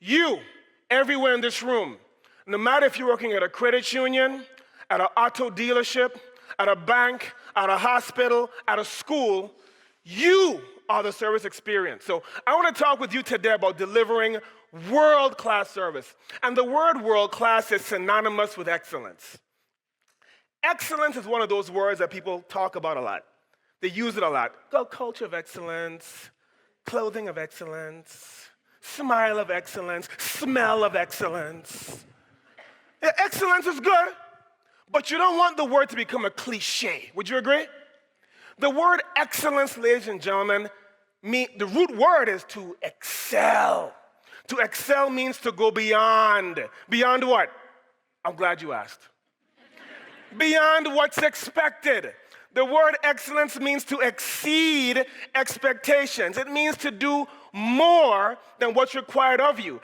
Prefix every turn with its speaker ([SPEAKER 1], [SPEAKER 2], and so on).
[SPEAKER 1] You, everywhere in this room, no matter if you're working at a credit union, at an auto dealership, at a bank, at a hospital, at a school, you are the service experience. So I want to talk with you today about delivering world-class service. And the word world-class is synonymous with excellence. Excellence is one of those words that people talk about a lot. They use it a lot. Go culture of excellence, clothing of excellence, smile of excellence, smell of excellence. Yeah, excellence is good, but you don't want the word to become a cliche. Would you agree? The word excellence, ladies and gentlemen, the root word is to excel. To excel means to go beyond. Beyond what? I'm glad you asked. Beyond what's expected. The word excellence means to exceed expectations. It means to do more than what's required of you.